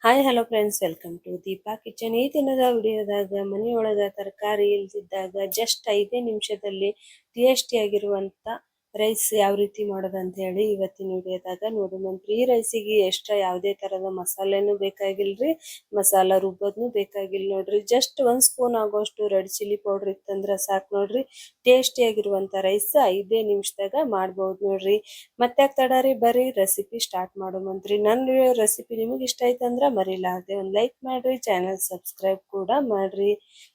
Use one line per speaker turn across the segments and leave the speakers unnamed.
Hi hello friends, welcome to Deepa kitchen. ಈ ದಿನದ ವಿಡಿಯೋದಾಗ ಮನೆಯೊಳಗ ತರಕಾರಿ ಇಲ್ದಿದ್ದಾಗ ಜಸ್ಟ್ 5 ನಿಮಿಷದಲ್ಲಿ ಟೇಸ್ಟಿಯಾಗಿರುವಂಥ ರೈಸ್ ಯಾವ ರೀತಿ ಮಾಡೋದು ಅಂತ ಹೇಳಿ ಇವತ್ತಿನ ವಿಡಿಯೋದಾಗ ನೋಡೋಣಂತ್ರಿ. ಈ ರೈಸಿಗೆ ಯಾವುದೇ ಥರದ ಮಸಾಲೆನೂ ಬೇಕಾಗಿಲ್ರಿ, ಮಸಾಲ ರುಬ್ಬೋದ್ನು ಬೇಕಾಗಿಲ್ಲ ನೋಡ್ರಿ. ಜಸ್ಟ್ 1 ಸ್ಪೂನ್ ಆಗೋಷ್ಟು ರೆಡ್ ಚಿಲ್ಲಿ ಪೌಡರ್ ಇತ್ತಂದ್ರೆ ಸಾಕು ನೋಡ್ರಿ. ಟೇಸ್ಟಿಯಾಗಿರುವಂಥ ರೈಸ್ 5 ನಿಮಿಷದಾಗ ಮಾಡ್ಬೋದು ನೋಡ್ರಿ. ಮತ್ತೆ ತಡರಿ ಬರ್ರಿ ರೆಸಿಪಿ ಸ್ಟಾರ್ಟ್ ಮಾಡೋಣಂತ್ರಿ. ನನ್ನ ರೆಸಿಪಿ ನಿಮಗೆ ಇಷ್ಟ ಆಯ್ತಂದ್ರೆ ಮರಿಲಾರ್ದೆ ಒಂದು ಲೈಕ್ ಮಾಡ್ರಿ, ಚಾನಲ್ ಸಬ್ಸ್ಕ್ರೈಬ್ ಕೂಡ ಮಾಡ್ರಿ.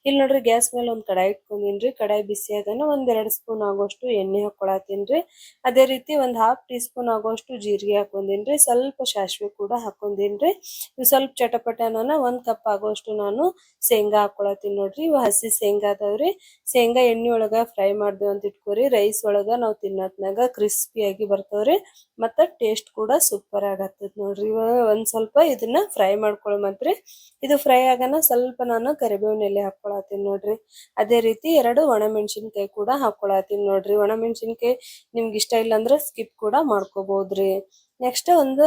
ಇಲ್ಲಿ ನೋಡ್ರಿ, ಗ್ಯಾಸ್ ಮೇಲೆ ಒಂದು ಕಡಾಯಿ ಇಟ್ಕೊಂಡಿನ್ರಿ. ಕಡಾಯಿ ಬಿಸಿ ಆಗೋಣ 1-2 ಸ್ಪೂನ್ ಆಗೋಷ್ಟು ಎಣ್ಣೆ ಹಾಕೊಳತ್ತೀನ್ರಿ. ಅದೇ ರೀತಿ ಒಂದು 1/2 ಟೀ ಸ್ಪೂನ್ ಆಗೋಷ್ಟು ಜೀರಿಗೆ ಹಾಕೊಂಡಿನ್ರಿ. ಸ್ವಲ್ಪ ಸಾಸಿವೆ ಕೂಡ ಹಾಕೊಂಡಿನ್ರಿ. ಇವು ಸ್ವಲ್ಪ ಚಟಪಟ ನಾನು 1 ಕಪ್ ಆಗೋಷ್ಟು ನಾನು ಶೇಂಗಾ ಹಾಕೊಳತ್ತೀನಿ ನೋಡ್ರಿ. ಇವು ಹಸಿ ಶೇಂಗಾ ಅದಾವ್ರಿ. ಶೇಂಗಾ ಎಣ್ಣೆ ಒಳಗ ಫ್ರೈ ಮಾಡ್ದೇವು ಅಂತ ಇಟ್ಕೋರಿ. ರೈಸ್ ಒಳಗ ನಾವು ತಿನ್ನತ್ನಾಗ ಕ್ರಿಸ್ಪಿಯಾಗಿ ಬರ್ತಾವ್ರಿ, ಮತ್ತೆ ಟೇಸ್ಟ್ ಕೂಡ ಸೂಪರ್ ಆಗತ್ತದ ನೋಡ್ರಿ. ಇವಾಗ ಒಂದ್ ಸ್ವಲ್ಪ ಇದನ್ನ ಫ್ರೈ ಮಾಡ್ಕೊಳಮಂತ್ರಿ. ಇದು ಫ್ರೈ ಆಗೋಣ ಸ್ವಲ್ಪ ನಾನು ಕರಿಬೇವಿನ ಎಲೆ ಹಾಕೊಳತ್ತೀನಿ ನೋಡ್ರಿ. ಅದೇ ರೀತಿ 2 ಒಣಮೆಣಸಿನ್ಕಾಯಿ ಕೂಡ ಹಾಕೊಳತ್ತೀನಿ ನೋಡ್ರಿ. ಒಣಮೆಣಸಿನ್ಕಾಯಿ ನಿಮ್ಗೆ ಇಷ್ಟ ಇಲ್ಲ ಅಂದ್ರೆ ಸ್ಕಿಪ್ ಕೂಡ ಮಾಡ್ಕೋಬಹುದ್ರಿ. ನೆಕ್ಸ್ಟ್ ಒಂದು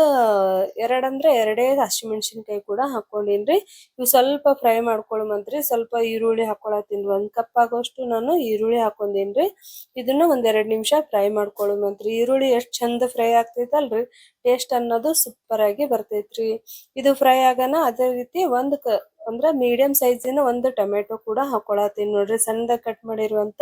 2 ಹಸಿಮೆಣಸಿನ್ಕಾಯಿ ಕೂಡ ಹಾಕೊಂಡಿನ್ರಿ. ಇವು ಸ್ವಲ್ಪ ಫ್ರೈ ಮಾಡ್ಕೊಳಮಂತ್ರಿ. ಸ್ವಲ್ಪ ಈರುಳ್ಳಿ ಹಾಕೊಳತ್ತೀನಿ. 1 ಕಪ್ ಆಗೋಷ್ಟು ನಾನು ಈರುಳ್ಳಿ ಹಾಕೊಂಡಿನ್ರಿ. ಇದನ್ನ 1-2 ನಿಮಿಷ ಫ್ರೈ ಮಾಡ್ಕೊಳಮಂತ್ರಿ. ಈರುಳ್ಳಿ ಎಷ್ಟು ಚಂದ ಫ್ರೈ ಆಗ್ತೈತಲ್ರಿ, ಟೇಸ್ಟ್ ಅನ್ನೋದು ಸೂಪರ್ ಆಗಿ ಬರ್ತೈತ್ರಿ. ಇದು ಫ್ರೈ ಆಗೋಣ. ಅದೇ ರೀತಿ ಅಂದ್ರೆ ಮೀಡಿಯಂ ಸೈಜಿನ 1 ಟೊಮೆಟೊ ಕೂಡ ಹಾಕೊಳತ್ತೀನಿ ನೋಡ್ರಿ. ಸಣ್ಣದಾಗಿ ಕಟ್ ಮಾಡಿರುವಂತ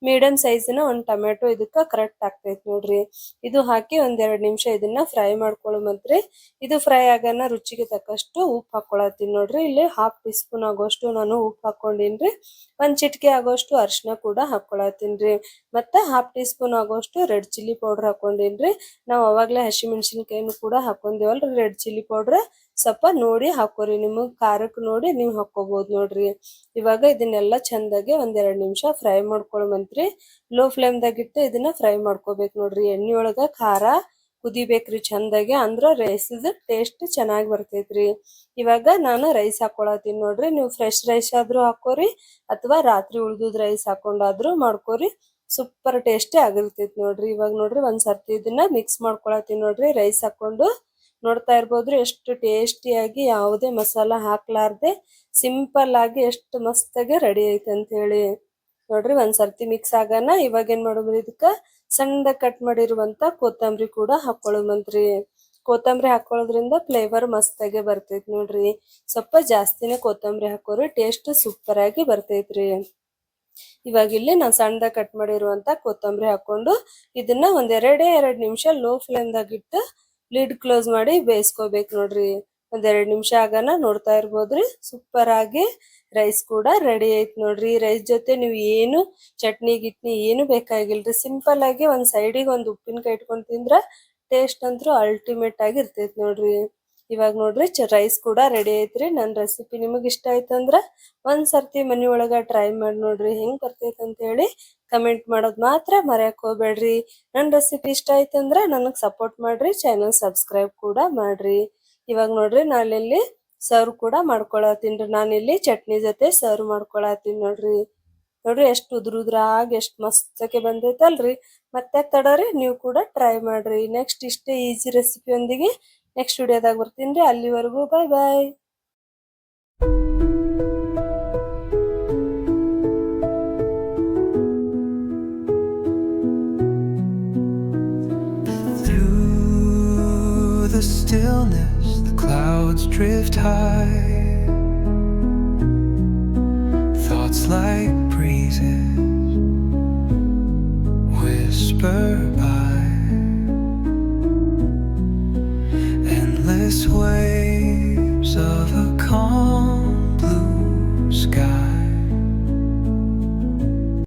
ಮೀಡಿಯಂ ಸೈಜಿನ 1 ಟೊಮೆಟೊ ಇದಕ್ಕ ಕರೆಕ್ಟ್ ಆಗ್ತೈತಿ ನೋಡ್ರಿ. ಇದು ಹಾಕಿ 1-2 ನಿಮಿಷ ಇದನ್ನ ಫ್ರೈ ಮಾಡ್ಕೊಳಮಂತ್ರಿ. ಇದು ಫ್ರೈ ಆಗೋಣ. ರುಚಿಗೆ ತಕ್ಕಷ್ಟು ಉಪ್ಪು ಹಾಕೊಳತ್ತೀನಿ ನೋಡ್ರಿ. ಇಲ್ಲಿ 1/2 ಟೀ ಸ್ಪೂನ್ ಆಗೋಷ್ಟು ನಾನು ಉಪ್ಪು ಹಾಕೊಂಡಿನ್ರಿ. 1 ಚಿಟಿಕೆ ಆಗೋಷ್ಟು ಅರಿಶಿನ ಕೂಡ ಹಾಕೊಳತ್ತೀನ್ರಿ. ಮತ್ತೆ 1/2 ಟೀ ಸ್ಪೂನ್ ಆಗೋಷ್ಟು ರೆಡ್ ಚಿಲ್ಲಿ ಪೌಡರ್ ಹಾಕೊಂಡಿನ್ರಿ. ನಾವು ಅವಾಗ್ಲೇ ಹಸಿಮೆಣಸಿನ್ಕಾಯಿನೂ ಕೂಡ ಹಾಕೊಂದೇವಲ್ರಿ. ರೆಡ್ ಚಿಲ್ಲಿ ಪೌಡರ್ ಸ್ವಲ್ಪ ನೋಡಿ ಹಾಕೋರಿ, ನಿಮಗ್ ಖಾರಕ್ಕೆ ನೋಡಿ ನೀವು ಹಾಕೋಬಹುದು ನೋಡ್ರಿ. ಇವಾಗ ಇದನ್ನೆಲ್ಲ ಚಂದಾಗಿ 1-2 ನಿಮಿಷ ಫ್ರೈ ಮಾಡ್ಕೊಳಮಂತ್ರಿ. ಲೋ ಫ್ಲೇಮ್ದಾಗ ಇಟ್ಟು ಇದನ್ನ ಫ್ರೈ ಮಾಡ್ಕೋಬೇಕು ನೋಡ್ರಿ. ಎಣ್ಣೆ ಒಳಗ ಖಾರ ಕುದಿಬೇಕ್ರಿ ಚಂದಾಗಿ, ಅಂದ್ರ ರೈಸ್ ಟೇಸ್ಟ್ ಚೆನ್ನಾಗಿ ಬರ್ತೈತ್ರಿ. ಇವಾಗ ನಾನು ರೈಸ್ ಹಾಕೊಳತ್ತೀನಿ ನೋಡ್ರಿ. ನೀವು ಫ್ರೆಶ್ ರೈಸ್ ಆದ್ರೂ ಹಾಕೋರಿ, ಅಥವಾ ರಾತ್ರಿ ಉಳ್ದುದ್ ರೈಸ್ ಹಾಕೊಂಡಾದ್ರೂ ಮಾಡ್ಕೋರಿ. ಸೂಪರ್ ಟೇಸ್ಟಿ ಆಗಿರ್ತೈತಿ ನೋಡ್ರಿ. ಇವಾಗ ನೋಡ್ರಿ ಒಂದ್ ಸರ್ತಿ ಇದನ್ನ ಮಿಕ್ಸ್ ಮಾಡ್ಕೊಳತ್ತೀನಿ ನೋಡ್ರಿ. ರೈಸ್ ಹಾಕೊಂಡು ನೋಡ್ತಾ ಇರ್ಬೋದ್ರಿ ಎಷ್ಟು ಟೇಸ್ಟಿಯಾಗಿ ಯಾವುದೇ ಮಸಾಲ ಹಾಕ್ಲಾರ್ದೆ ಸಿಂಪಲ್ ಆಗಿ ಎಷ್ಟು ಮಸ್ತಾಗಿ ರೆಡಿ ಐತೆ ಅಂತ ಹೇಳಿ ನೋಡ್ರಿ. ಒಂದ್ ಸರ್ತಿ ಮಿಕ್ಸ್ ಆಗೋಣ. ಇವಾಗ ಏನ್ ಮಾಡೋದ್ರಿ, ಇದಕ್ಕ ಸಣ್ಣದಾಗಿ ಕಟ್ ಮಾಡಿರುವಂತ ಕೊತ್ತಂಬರಿ ಕೂಡ ಹಾಕೊಳ್ಳುಮಂತ್ರಿ. ಕೊತ್ತಂಬರಿ ಹಾಕೊಳ್ಳೋದ್ರಿಂದ ಫ್ಲೇವರ್ ಮಸ್ತಾಗೆ ಬರ್ತೈತಿ ನೋಡ್ರಿ. ಸ್ವಲ್ಪ ಜಾಸ್ತಿನೇ ಕೊತ್ತಂಬರಿ ಹಾಕೋರಿ, ಟೇಸ್ಟ್ ಸೂಪರ್ ಆಗಿ ಬರ್ತೈತ್ರಿ. ಇವಾಗ ಇಲ್ಲಿ ನಾನು ಸಣ್ಣದಾಗಿ ಕಟ್ ಮಾಡಿರುವಂತ ಕೊತ್ತಂಬರಿ ಹಾಕೊಂಡು ಇದನ್ನ 2 ನಿಮಿಷ ಲೋ ಫ್ಲೇಮ್ದಾಗ ಇಟ್ಟು ಲಿಡ್ ಕ್ಲೋಸ್ ಮಾಡಿ ಬೇಯಿಸ್ಕೋಬೇಕು ನೋಡ್ರಿ. 2 ನಿಮಿಷ ಆಗೋಣ. ನೋಡ್ತಾ ಇರ್ಬೋದ್ರಿ ಸೂಪರ್ ಆಗಿ ರೈಸ್ ಕೂಡ ರೆಡಿ ಐತ್ ನೋಡ್ರಿ. ರೈಸ್ ಜೊತೆ ನೀವು ಏನು ಚಟ್ನಿ ಗಿಟ್ನಿ ಏನು ಬೇಕಾಗಿಲ್ರಿ. ಸಿಂಪಲ್ ಆಗಿ ಒಂದ್ ಸೈಡಿಗೆ ಒಂದು ಉಪ್ಪಿನಕಾಯಿ ಇಟ್ಕೊಂಡು ತಿಂದ್ರ ಟೇಸ್ಟ್ ಅಂತೂ ಅಲ್ಟಿಮೇಟ್ ಆಗಿ ಇರ್ತೈತಿ ನೋಡ್ರಿ. ಇವಾಗ ನೋಡ್ರಿ ರೈಸ್ ಕೂಡ ರೆಡಿ ಐತ್ರಿ. ನನ್ನ ರೆಸಿಪಿ ನಿಮಗೆ ಇಷ್ಟ ಆಯ್ತಂದ್ರ ಒಂದ್ ಸರ್ತಿ ಮನಿ ಒಳಗ ಟ್ರೈ ಮಾಡಿ ನೋಡ್ರಿ, ಹೆಂಗ್ ಬರ್ತೈತೆ ಅಂತ ಹೇಳಿ ಕಮೆಂಟ್ ಮಾಡೋದ್ ಮಾತ್ರ ಮರ್ಯಾಕ್ ಹೋಗ್ಬೇಡ್ರಿ. ನನ್ನ ರೆಸಿಪಿ ಇಷ್ಟ ಆಯ್ತಂದ್ರ ನನಗ್ ಸಪೋರ್ಟ್ ಮಾಡ್ರಿ, ಚಾನಲ್ ಸಬ್ಸ್ಕ್ರೈಬ್ ಕೂಡ ಮಾಡ್ರಿ. ಇವಾಗ ನೋಡ್ರಿ ನಾನಿಲ್ಲಿ ಸರ್ವ್ ಕೂಡ ಮಾಡ್ಕೊಳತ್ತೀನ್ರಿ. ನಾನಿಲ್ಲಿ ಚಟ್ನಿ ಜೊತೆ ಸರ್ವ್ ಮಾಡ್ಕೊಳತ್ತೀನಿ ನೋಡ್ರಿ. ನೋಡ್ರಿ ಎಷ್ಟು ಉದ್ರಾಗಿ ಎಷ್ಟು ಮಸ್ತಕ್ಕೆ ಬಂದೈತಲ್ರಿ. ಮತ್ತೆ ತಡರಿ ನೀವು ಕೂಡ ಟ್ರೈ ಮಾಡ್ರಿ. ನೆಕ್ಸ್ಟ್ ಇಷ್ಟೇ ಈಸಿ ರೆಸಿಪಿ ಒಂದಿಗೆ ನೆಕ್ಸ್ಟ್ ವಿಡಿಯೋದಾಗ ಬರ್ತೀನಿ. ಅಲ್ಲಿವರೆಗೂ ಬಾಯ್ ಬಾಯ್.
Through the stillness, the clouds drift high. Thoughts like breezes whisper by.